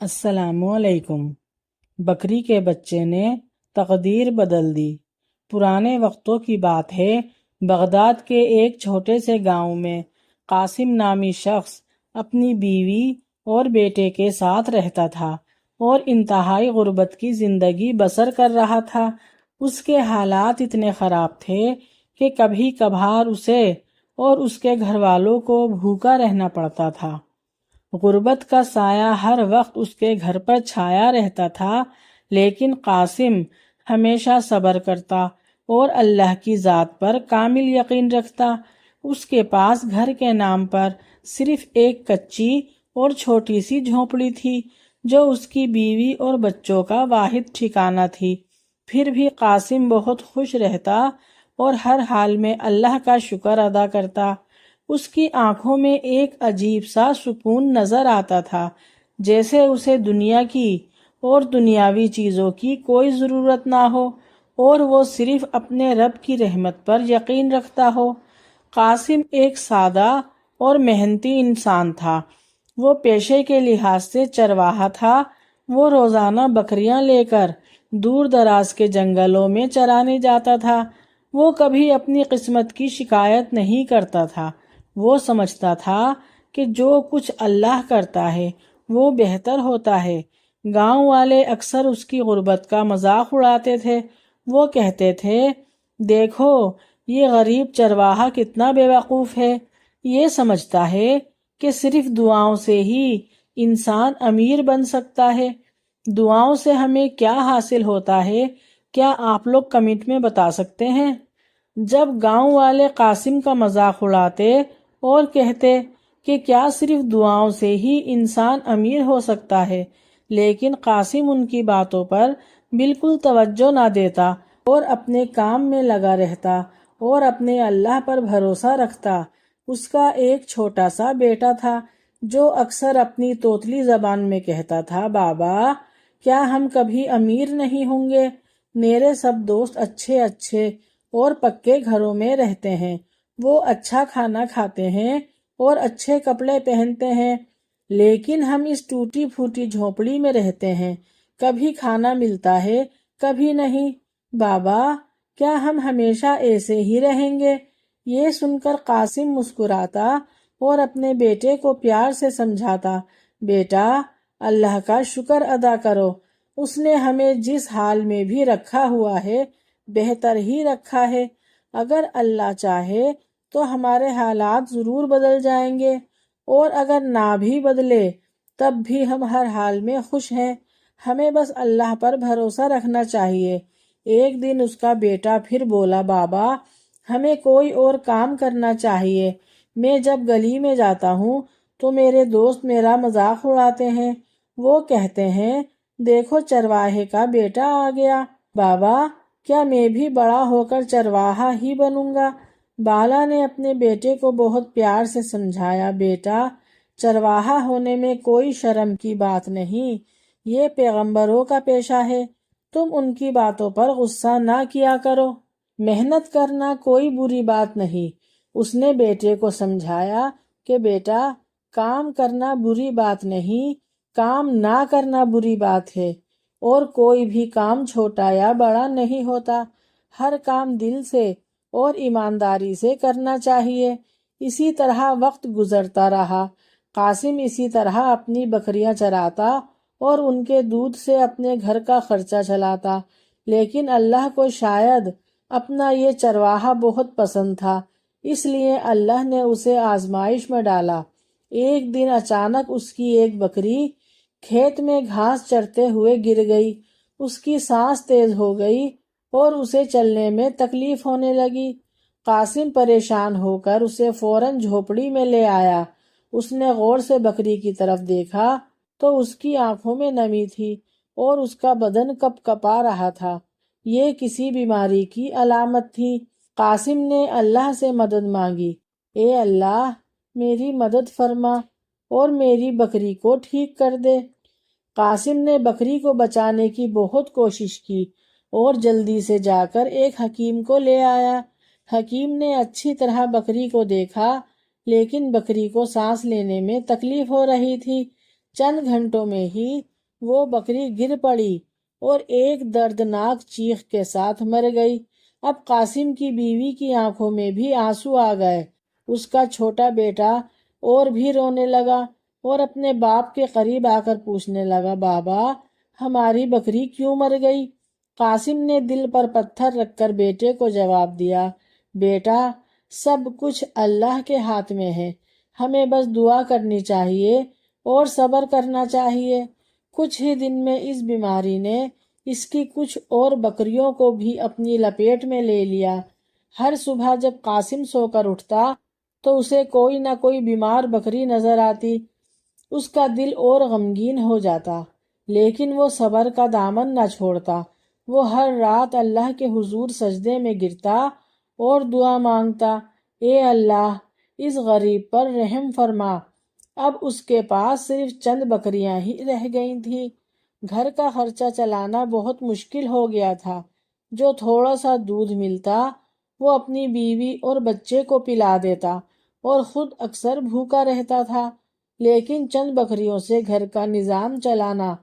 السلام علیکم۔ بکری کے بچے نے تقدیر بدل دی۔ پرانے وقتوں کی بات ہے، بغداد کے ایک چھوٹے سے گاؤں میں قاسم نامی شخص اپنی بیوی اور بیٹے کے ساتھ رہتا تھا اور انتہائی غربت کی زندگی بسر کر رہا تھا۔ اس کے حالات اتنے خراب تھے کہ کبھی کبھار اسے اور اس کے گھر والوں کو بھوکا رہنا پڑتا تھا۔ غربت کا سایہ ہر وقت اس کے گھر پر چھایا رہتا تھا، لیکن قاسم ہمیشہ صبر کرتا اور اللہ کی ذات پر کامل یقین رکھتا۔ اس کے پاس گھر کے نام پر صرف ایک کچی اور چھوٹی سی جھونپڑی تھی جو اس کی بیوی اور بچوں کا واحد ٹھکانہ تھی۔ پھر بھی قاسم بہت خوش رہتا اور ہر حال میں اللہ کا شکر ادا کرتا۔ اس کی آنکھوں میں ایک عجیب سا سکون نظر آتا تھا، جیسے اسے دنیا کی اور دنیاوی چیزوں کی کوئی ضرورت نہ ہو اور وہ صرف اپنے رب کی رحمت پر یقین رکھتا ہو۔ قاسم ایک سادہ اور محنتی انسان تھا۔ وہ پیشے کے لحاظ سے چرواہا تھا۔ وہ روزانہ بکریاں لے کر دور دراز کے جنگلوں میں چرانے جاتا تھا۔ وہ کبھی اپنی قسمت کی شکایت نہیں کرتا تھا۔ وہ سمجھتا تھا کہ جو کچھ اللہ کرتا ہے وہ بہتر ہوتا ہے۔ گاؤں والے اکثر اس کی غربت کا مذاق اڑاتے تھے۔ وہ کہتے تھے، دیکھو یہ غریب چرواہا کتنا بے وقوف ہے، یہ سمجھتا ہے کہ صرف دعاؤں سے ہی انسان امیر بن سکتا ہے۔ دعاؤں سے ہمیں کیا حاصل ہوتا ہے، کیا آپ لوگ کمنٹ میں بتا سکتے ہیں؟ جب گاؤں والے قاسم کا مذاق اڑاتے اور کہتے کہ کیا صرف دعاؤں سے ہی انسان امیر ہو سکتا ہے، لیکن قاسم ان کی باتوں پر بالکل توجہ نہ دیتا اور اپنے کام میں لگا رہتا اور اپنے اللہ پر بھروسہ رکھتا۔ اس کا ایک چھوٹا سا بیٹا تھا جو اکثر اپنی توتلی زبان میں کہتا تھا، بابا کیا ہم کبھی امیر نہیں ہوں گے؟ میرے سب دوست اچھے اور پکے گھروں میں رہتے ہیں، وہ اچھا کھانا کھاتے ہیں اور اچھے کپڑے پہنتے ہیں، لیکن ہم اس ٹوٹی پھوٹی جھونپڑی میں رہتے ہیں، کبھی کھانا ملتا ہے کبھی نہیں۔ بابا کیا ہم ہمیشہ ایسے ہی رہیں گے؟ یہ سن کر قاسم مسکراتا اور اپنے بیٹے کو پیار سے سمجھاتا، بیٹا اللہ کا شکر ادا کرو، اس نے ہمیں جس حال میں بھی رکھا ہوا ہے بہتر ہی رکھا ہے۔ اگر اللہ چاہے تو ہمارے حالات ضرور بدل جائیں گے، اور اگر نہ بھی بدلے تب بھی ہم ہر حال میں خوش ہیں۔ ہمیں بس اللہ پر بھروسہ رکھنا چاہیے۔ ایک دن اس کا بیٹا پھر بولا، بابا ہمیں کوئی اور کام کرنا چاہیے۔ میں جب گلی میں جاتا ہوں تو میرے دوست میرا مذاق اڑاتے ہیں۔ وہ کہتے ہیں، دیکھو چرواہے کا بیٹا آ گیا۔ بابا کیا میں بھی بڑا ہو کر چرواہا ہی بنوں گا؟ بالا نے اپنے بیٹے کو بہت پیار سے سمجھایا، بیٹا چرواہا ہونے میں کوئی شرم کی بات نہیں، یہ پیغمبروں کا پیشہ ہے، تم ان کی باتوں پر غصہ نہ کیا کرو۔ محنت کرنا کوئی بری بات نہیں۔ اس نے بیٹے کو سمجھایا کہ بیٹا کام کرنا بری بات نہیں، کام نہ کرنا بری بات ہے، اور کوئی بھی کام چھوٹا یا بڑا نہیں ہوتا، ہر کام دل سے اور ایمانداری سے کرنا چاہیے۔ اسی طرح وقت گزرتا رہا۔ قاسم اسی طرح اپنی بکریاں چراتا اور ان کے دودھ سے اپنے گھر کا خرچہ چلاتا، لیکن اللہ کو شاید اپنا یہ چرواہا بہت پسند تھا، اس لیے اللہ نے اسے آزمائش میں ڈالا۔ ایک دن اچانک اس کی ایک بکری کھیت میں گھاس چرتے ہوئے گر گئی۔ اس کی سانس تیز ہو گئی اور اسے چلنے میں تکلیف ہونے لگی۔ قاسم پریشان ہو کر اسے فوراً جھونپڑی میں لے آیا۔ اس نے غور سے بکری کی طرف دیکھا تو اس کی آنکھوں میں نمی تھی اور اس کا بدن کپ کپا رہا تھا۔ یہ کسی بیماری کی علامت تھی۔ قاسم نے اللہ سے مدد مانگی، اے اللہ میری مدد فرما اور میری بکری کو ٹھیک کر دے۔ قاسم نے بکری کو بچانے کی بہت کوشش کی اور جلدی سے جا کر ایک حکیم کو لے آیا۔ حکیم نے اچھی طرح بکری کو دیکھا، لیکن بکری کو سانس لینے میں تکلیف ہو رہی تھی۔ چند گھنٹوں میں ہی وہ بکری گر پڑی اور ایک دردناک چیخ کے ساتھ مر گئی۔ اب قاسم کی بیوی کی آنکھوں میں بھی آنسو آ گئے۔ اس کا چھوٹا بیٹا اور بھی رونے لگا اور اپنے باپ کے قریب آ کر پوچھنے لگا، بابا ہماری بکری کیوں مر گئی؟ قاسم نے دل پر پتھر رکھ کر بیٹے کو جواب دیا، بیٹا سب کچھ اللہ کے ہاتھ میں ہے، ہمیں بس دعا کرنی چاہیے اور صبر کرنا چاہیے۔ کچھ ہی دن میں اس بیماری نے اس کی کچھ اور بکریوں کو بھی اپنی لپیٹ میں لے لیا۔ ہر صبح جب قاسم سو کر اٹھتا تو اسے کوئی نہ کوئی بیمار بکری نظر آتی۔ اس کا دل اور غمگین ہو جاتا، لیکن وہ صبر کا دامن نہ چھوڑتا۔ وہ ہر رات اللہ کے حضور سجدے میں گرتا اور دعا مانگتا، اے اللہ اس غریب پر رحم فرما۔ اب اس کے پاس صرف چند بکریاں ہی رہ گئی تھیں۔ گھر کا خرچہ چلانا بہت مشکل ہو گیا تھا۔ جو تھوڑا سا دودھ ملتا وہ اپنی بیوی اور بچے کو پلا دیتا اور خود اکثر بھوکا رہتا تھا، لیکن چند بکریوں سے گھر کا نظام چلانا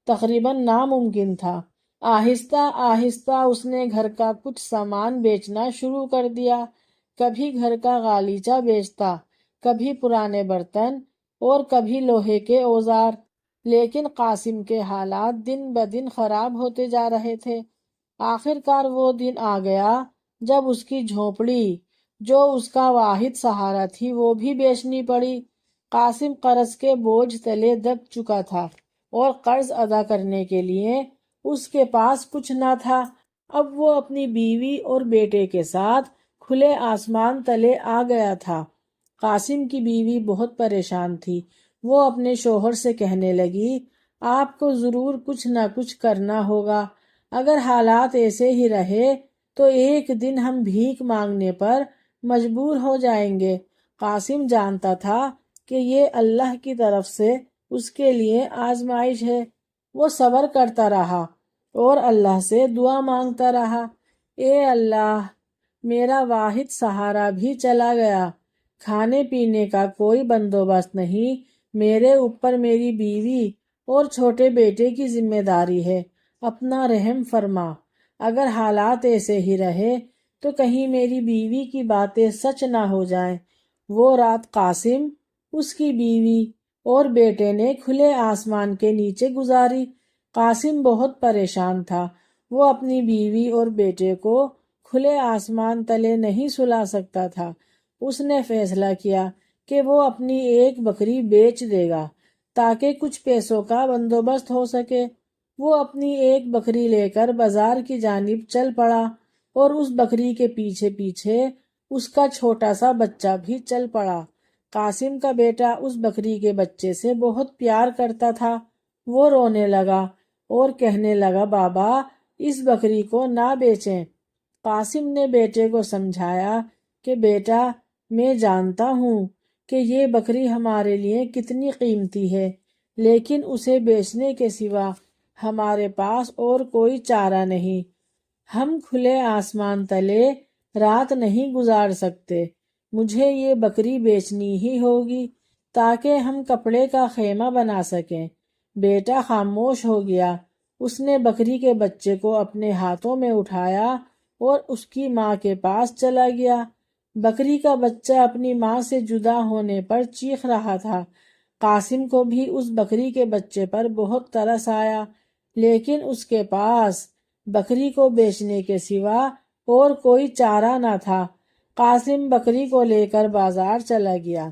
تقریباً ناممکن تھا۔ آہستہ آہستہ اس نے گھر کا کچھ سامان بیچنا شروع کر دیا۔ کبھی گھر کا غالیچہ بیچتا، کبھی پرانے برتن اور کبھی لوہے کے اوزار، لیکن قاسم کے حالات دن بدن خراب ہوتے جا رہے تھے۔ آخر کار وہ دن آ گیا جب اس کی جھونپڑی جو اس کا واحد سہارا تھی وہ بھی بیچنی پڑی۔ قاسم قرض کے بوجھ تلے دب چکا تھا اور قرض ادا کرنے کے لیے اس کے پاس کچھ نہ تھا۔ اب وہ اپنی بیوی اور بیٹے کے ساتھ کھلے آسمان تلے آ گیا تھا۔ قاسم کی بیوی بہت پریشان تھی۔ وہ اپنے شوہر سے کہنے لگی، آپ کو ضرور کچھ نہ کچھ کرنا ہوگا۔ اگر حالات ایسے ہی رہے تو ایک دن ہم بھیک مانگنے پر مجبور ہو جائیں گے۔ قاسم جانتا تھا کہ یہ اللہ کی طرف سے اس کے لیے آزمائش ہے۔ وہ صبر کرتا رہا اور اللہ سے دعا مانگتا رہا، اے اللہ میرا واحد سہارا بھی چلا گیا، کھانے پینے کا کوئی بندوبست نہیں، میرے اوپر میری بیوی اور چھوٹے بیٹے کی ذمہ داری ہے، اپنا رحم فرما۔ اگر حالات ایسے ہی رہے تو کہیں میری بیوی کی باتیں سچ نہ ہو جائیں۔ وہ رات قاسم، اس کی بیوی اور بیٹے نے کھلے آسمان کے نیچے گزاری۔ قاسم بہت پریشان تھا۔ وہ اپنی بیوی اور بیٹے کو کھلے آسمان تلے نہیں سلا سکتا تھا۔ اس نے فیصلہ کیا کہ وہ اپنی ایک بکری بیچ دے گا تاکہ کچھ پیسوں کا بندوبست ہو سکے۔ وہ اپنی ایک بکری لے کر بازار کی جانب چل پڑا اور اس بکری کے پیچھے پیچھے اس کا چھوٹا سا بچہ بھی چل پڑا۔ قاسم کا بیٹا اس بکری کے بچے سے بہت پیار کرتا تھا۔ وہ رونے لگا اور کہنے لگا، بابا اس بکری کو نہ بیچیں۔ قاسم نے بیٹے کو سمجھایا کہ بیٹا میں جانتا ہوں کہ یہ بکری ہمارے لیے کتنی قیمتی ہے، لیکن اسے بیچنے کے سوا ہمارے پاس اور کوئی چارہ نہیں۔ ہم کھلے آسمان تلے رات نہیں گزار سکتے، مجھے یہ بکری بیچنی ہی ہوگی تاکہ ہم کپڑے کا خیمہ بنا سکیں۔ بیٹا خاموش ہو گیا۔ اس نے بکری کے بچے کو اپنے ہاتھوں میں اٹھایا اور اس کی ماں کے پاس چلا گیا۔ بکری کا بچہ اپنی ماں سے جدا ہونے پر چیخ رہا تھا۔ قاسم کو بھی اس بکری کے بچے پر بہت ترس آیا، لیکن اس کے پاس بکری کو بیچنے کے سوا اور کوئی چارہ نہ تھا۔ قاسم بکری کو لے کر بازار چلا گیا۔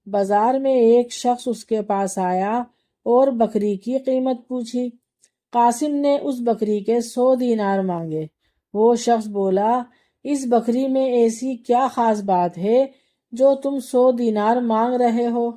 بازار میں ایک شخص اس کے پاس آیا اور بکری کی قیمت پوچھی۔ قاسم نے اس بکری کے 100 دینار مانگے۔ وہ شخص بولا، اس بکری میں ایسی کیا خاص بات ہے جو تم 100 دینار مانگ رہے ہو؟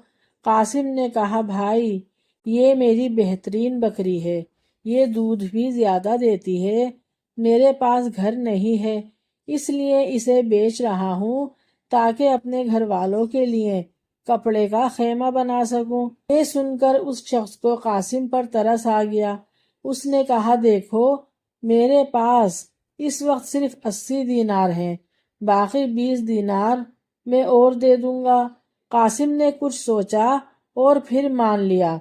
قاسم نے کہا، بھائی یہ میری بہترین بکری ہے، یہ دودھ بھی زیادہ دیتی ہے، میرے پاس گھر نہیں ہے، اس لیے اسے بیچ رہا ہوں تاکہ اپنے گھر والوں کے لیے کپڑے کا خیمہ بنا سکوں۔ یہ سن کر اس شخص کو قاسم پر ترس آ گیا۔ اس نے کہا، دیکھو میرے پاس اس وقت صرف 80 دینار ہیں، باقی 20 دینار میں اور دے دوں گا۔ قاسم نے کچھ سوچا اور پھر مان لیا۔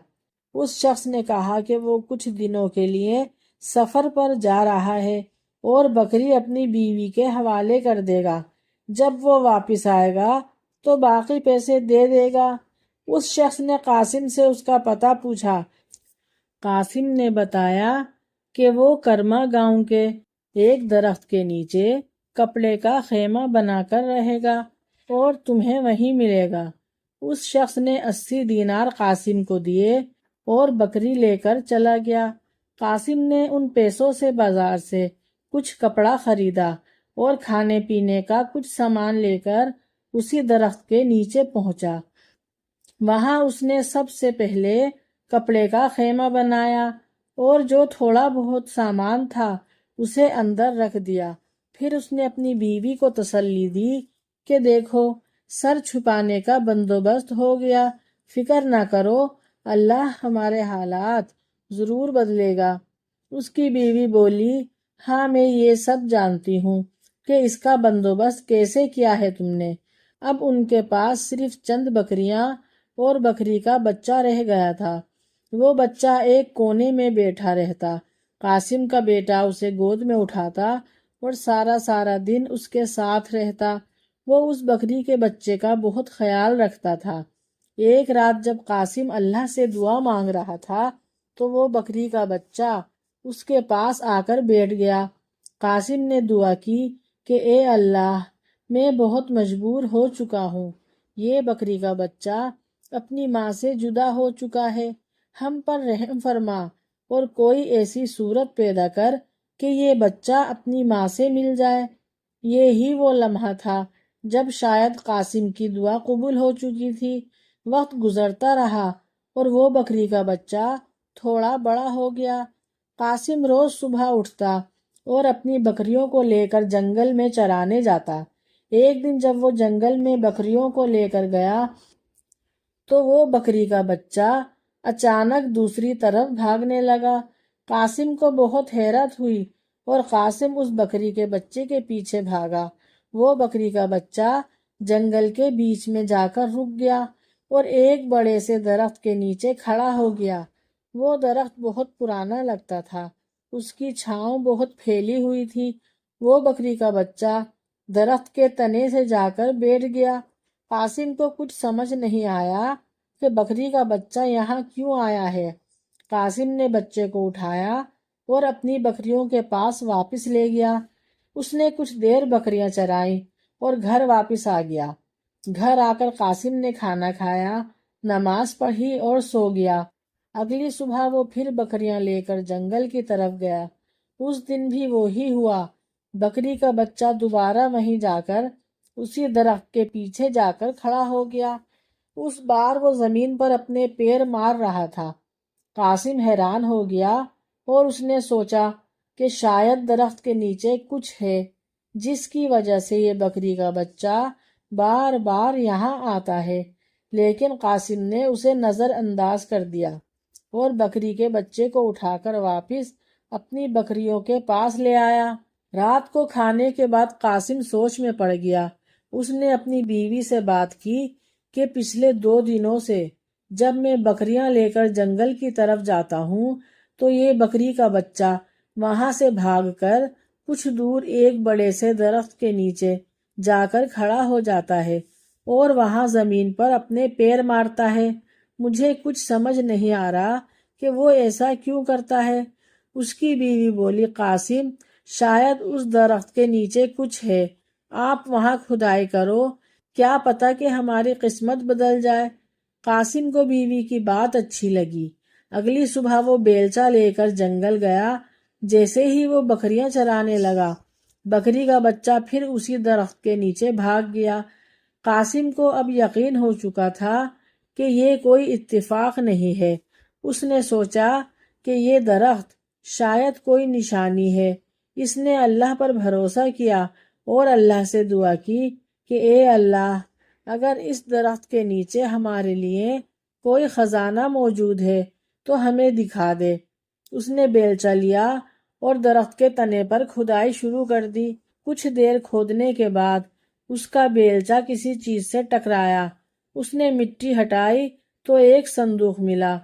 اس شخص نے کہا کہ وہ کچھ دنوں کے لیے سفر پر جا رہا ہے اور بکری اپنی بیوی کے حوالے کر دے گا، جب وہ واپس آئے گا تو باقی پیسے دے دے گا۔ اس شخص نے قاسم سے اس کا پتہ پوچھا۔ قاسم نے بتایا کہ وہ کرما گاؤں کے ایک درخت کے نیچے کپڑے کا خیمہ بنا کر رہے گا اور تمہیں وہیں ملے گا۔ اس شخص نے 80 دینار قاسم کو دیے اور بکری لے کر چلا گیا۔ قاسم نے ان پیسوں سے بازار سے کچھ کپڑا خریدا اور کھانے پینے کا کچھ سامان لے کر اسی درخت کے نیچے پہنچا۔ وہاں اس نے سب سے پہلے کپڑے کا خیمہ بنایا اور جو تھوڑا بہت سامان تھا اسے اندر رکھ دیا۔ پھر اس نے اپنی بیوی کو تسلی دی کہ دیکھو، سر چھپانے کا بندوبست ہو گیا، فکر نہ کرو، اللہ ہمارے حالات ضرور بدلے گا۔ اس کی بیوی بولی، ہاں میں یہ سب جانتی ہوں کہ اس کا بندوبست کیسے کیا ہے تم نے۔ اب ان کے پاس صرف چند بکریاں اور بکری کا بچہ رہ گیا تھا۔ وہ بچہ ایک کونے میں بیٹھا رہتا، قاسم کا بیٹا اسے گود میں اٹھاتا اور سارا دن اس کے ساتھ رہتا۔ وہ اس بکری کے بچے کا بہت خیال رکھتا تھا۔ ایک رات جب قاسم اللہ سے دعا مانگ رہا تھا تو وہ بکری کا بچہ اس کے پاس آ کر بیٹھ گیا۔ قاسم نے دعا کی کہ اے اللہ، میں بہت مجبور ہو چکا ہوں، یہ بکری کا بچہ اپنی ماں سے جدا ہو چکا ہے، ہم پر رحم فرما اور کوئی ایسی صورت پیدا کر کہ یہ بچہ اپنی ماں سے مل جائے۔ یہی وہ لمحہ تھا جب شاید قاسم کی دعا قبول ہو چکی تھی۔ وقت گزرتا رہا اور وہ بکری کا بچہ تھوڑا بڑا ہو گیا۔ قاسم روز صبح اٹھتا اور اپنی بکریوں کو لے کر جنگل میں چرانے جاتا۔ ایک دن جب وہ جنگل میں بکریوں کو لے کر گیا تو وہ بکری کا بچہ اچانک دوسری طرف بھاگنے لگا۔ قاسم کو بہت حیرت ہوئی اور قاسم اس بکری کے بچے کے پیچھے بھاگا۔ وہ بکری کا بچہ جنگل کے بیچ میں جا کر رک گیا اور ایک بڑے سے درخت کے نیچے کھڑا ہو گیا۔ وہ درخت بہت پرانا لگتا تھا، اس کی چھاؤں بہت پھیلی ہوئی تھی۔ وہ بکری کا بچہ درخت کے تنے سے جا کر بیٹھ گیا۔ قاسم کو کچھ سمجھ نہیں آیا کہ بکری کا بچہ یہاں کیوں آیا ہے۔ قاسم نے بچے کو اٹھایا اور اپنی بکریوں کے پاس واپس لے گیا۔ اس نے کچھ دیر بکریاں چرائیں اور گھر واپس آ گیا۔ گھر آ کر قاسم نے کھانا کھایا، نماز پڑھی اور سو گیا۔ اگلی صبح وہ پھر بکریاں لے کر جنگل کی طرف گیا۔ اس دن بھی وہی ہوا، بکری کا بچہ دوبارہ وہیں جا کر اسی درخت کے پیچھے جا کر کھڑا ہو گیا۔ اس بار وہ زمین پر اپنے پیر مار رہا تھا۔ قاسم حیران ہو گیا اور اس نے سوچا کہ شاید درخت کے نیچے کچھ ہے جس کی وجہ سے یہ بکری کا بچہ بار بار یہاں آتا ہے، لیکن قاسم نے اسے نظر انداز کر دیا اور بکری کے بچے کو اٹھا کر واپس اپنی بکریوں کے پاس لے آیا۔ رات کو کھانے کے بعد قاسم سوچ میں پڑ گیا۔ اس نے اپنی بیوی سے بات کی کہ پچھلے 2 دنوں سے جب میں بکریاں لے کر جنگل کی طرف جاتا ہوں تو یہ بکری کا بچہ وہاں سے بھاگ کر کچھ دور ایک بڑے سے درخت کے نیچے جا کر کھڑا ہو جاتا ہے اور وہاں زمین پر اپنے پیر مارتا ہے۔ مجھے کچھ سمجھ نہیں آ رہا کہ وہ ایسا کیوں کرتا ہے۔ اس کی بیوی بولی، قاسم، شاید اس درخت کے نیچے کچھ ہے، آپ وہاں کھدائی کرو، کیا پتا کہ ہماری قسمت بدل جائے۔ قاسم کو بیوی کی بات اچھی لگی۔ اگلی صبح وہ بیلچہ لے کر جنگل گیا۔ جیسے ہی وہ بکریاں چرانے لگا، بکری کا بچہ پھر اسی درخت کے نیچے بھاگ گیا۔ قاسم کو اب یقین ہو چکا تھا کہ یہ کوئی اتفاق نہیں ہے۔ اس نے سوچا کہ یہ درخت شاید کوئی نشانی ہے۔ اس نے اللہ پر بھروسہ کیا اور اللہ سے دعا کی کہ اے اللہ، اگر اس درخت کے نیچے ہمارے لیے کوئی خزانہ موجود ہے تو ہمیں دکھا دے۔ اس نے بیلچہ لیا اور درخت کے تنے پر کھدائی شروع کر دی۔ کچھ دیر کھودنے کے بعد اس کا بیلچہ کسی چیز سے ٹکرایا۔ اس نے مٹی ہٹائی تو ایک صندوق ملا۔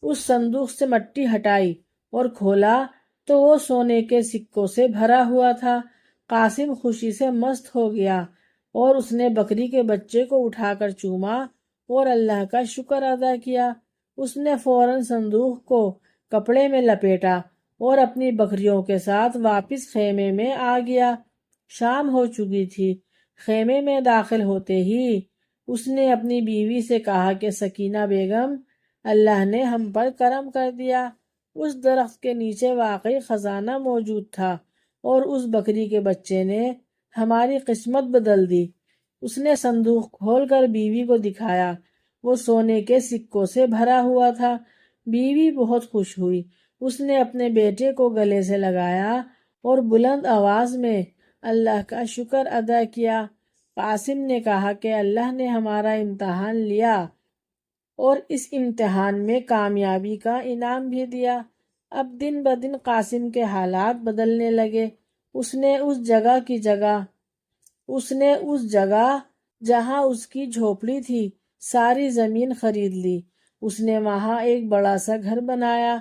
اس صندوق سے مٹی ہٹائی اور کھولا تو وہ سونے کے سکوں سے بھرا ہوا تھا۔ قاسم خوشی سے مست ہو گیا اور اس نے بکری کے بچے کو اٹھا کر چوما اور اللہ کا شکر ادا کیا۔ اس نے فوراً صندوق کو کپڑے میں لپیٹا اور اپنی بکریوں کے ساتھ واپس خیمے میں آ گیا۔ شام ہو چکی تھی۔ خیمے میں داخل ہوتے ہی اس نے اپنی بیوی سے کہا کہ سکینہ بیگم، اللہ نے ہم پر کرم کر دیا۔ اس درخت کے نیچے واقعی خزانہ موجود تھا اور اس بکری کے بچے نے ہماری قسمت بدل دی۔ اس نے صندوق کھول کر بیوی کو دکھایا۔ وہ سونے کے سکوں سے بھرا ہوا تھا۔ بیوی بہت خوش ہوئی۔ اس نے اپنے بیٹے کو گلے سے لگایا اور بلند آواز میں اللہ کا شکر ادا کیا۔ قاسم نے کہا کہ اللہ نے ہمارا امتحان لیا اور اس امتحان میں کامیابی کا انعام بھی دیا۔ اب دن بدن قاسم کے حالات بدلنے لگے۔ اس نے اس جگہ جہاں اس کی جھوپڑی تھی ساری زمین خرید لی۔ اس نے وہاں ایک بڑا سا گھر بنایا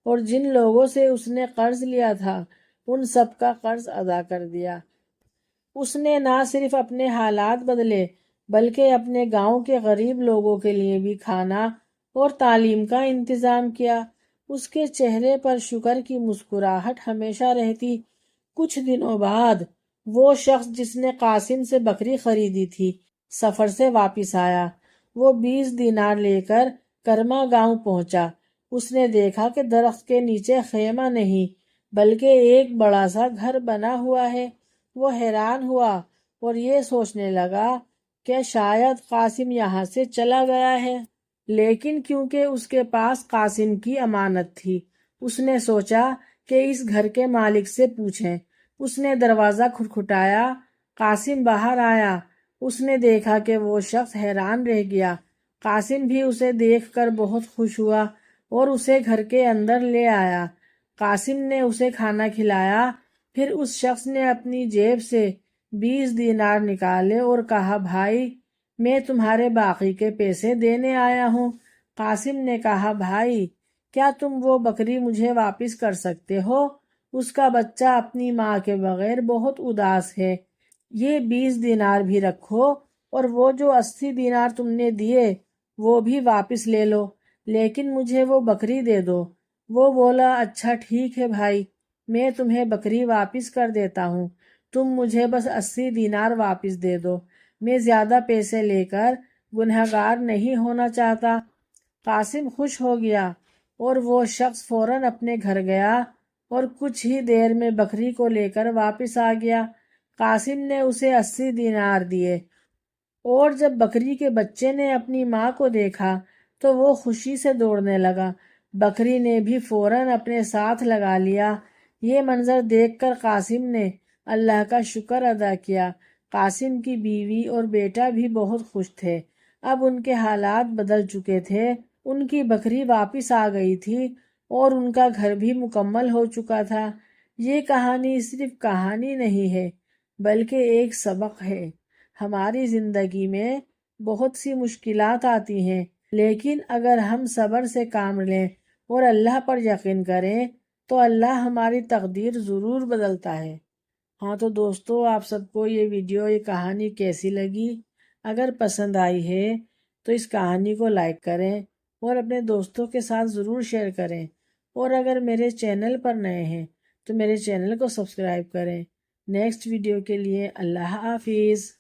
اور جن لوگوں سے اس نے قرض لیا تھا ان سب کا قرض ادا کر دیا۔ اس نے نہ صرف اپنے حالات بدلے بلکہ اپنے گاؤں کے غریب لوگوں کے لیے بھی کھانا اور تعلیم کا انتظام کیا۔ اس کے چہرے پر شکر کی مسکراہٹ ہمیشہ رہتی۔ کچھ دنوں بعد وہ شخص جس نے قاسم سے بکری خریدی تھی سفر سے واپس آیا۔ وہ 20 دینار لے کر کرما گاؤں پہنچا۔ اس نے دیکھا کہ درخت کے نیچے خیمہ نہیں بلکہ ایک بڑا سا گھر بنا ہوا ہے۔ وہ حیران ہوا اور یہ سوچنے لگا کہ شاید قاسم یہاں سے چلا گیا ہے، لیکن کیونکہ اس کے پاس قاسم کی امانت تھی اس نے سوچا کہ اس گھر کے مالک سے پوچھیں۔ اس نے دروازہ کھٹکھٹایا۔ قاسم باہر آیا۔ اس نے دیکھا کہ وہ شخص حیران رہ گیا۔ قاسم بھی اسے دیکھ کر بہت خوش ہوا اور اسے گھر کے اندر لے آیا۔ قاسم نے اسے کھانا کھلایا۔ پھر اس شخص نے اپنی جیب سے 20 دینار نکالے اور کہا، بھائی میں تمہارے باقی کے پیسے دینے آیا ہوں۔ قاسم نے کہا، بھائی کیا تم وہ بکری مجھے واپس کر سکتے ہو؟ اس کا بچہ اپنی ماں کے بغیر بہت اداس ہے۔ یہ 20 دینار بھی رکھو اور وہ جو 80 دینار تم نے دیے وہ بھی واپس لے لو، لیکن مجھے وہ بکری دے دو۔ وہ بولا، اچھا ٹھیک ہے بھائی، میں تمہیں بکری واپس کر دیتا ہوں، تم مجھے بس 80 دینار واپس دے دو، میں زیادہ پیسے لے کر گنہگار نہیں ہونا چاہتا۔ قاسم خوش ہو گیا اور وہ شخص فوراً اپنے گھر گیا اور کچھ ہی دیر میں بکری کو لے کر واپس آ گیا۔ قاسم نے اسے 80 دینار دیے اور جب بکری کے بچے نے اپنی ماں کو دیکھا تو وہ خوشی سے دوڑنے لگا۔ بکری نے بھی فوراً اپنے ساتھ لگا لیا۔ یہ منظر دیکھ کر قاسم نے اللہ کا شکر ادا کیا۔ قاسم کی بیوی اور بیٹا بھی بہت خوش تھے۔ اب ان کے حالات بدل چکے تھے۔ ان کی بکری واپس آ گئی تھی اور ان کا گھر بھی مکمل ہو چکا تھا۔ یہ کہانی صرف کہانی نہیں ہے بلکہ ایک سبق ہے۔ ہماری زندگی میں بہت سی مشکلات آتی ہیں، لیکن اگر ہم صبر سے کام لیں اور اللہ پر یقین کریں تو اللہ ہماری تقدیر ضرور بدلتا ہے۔ ہاں تو دوستو، آپ سب کو یہ کہانی کیسی لگی؟ اگر پسند آئی ہے تو اس کہانی کو لائک کریں اور اپنے دوستوں کے ساتھ ضرور شیئر کریں، اور اگر میرے چینل پر نئے ہیں تو میرے چینل کو سبسکرائب کریں۔ نیکسٹ ویڈیو کے لیے اللہ حافظ۔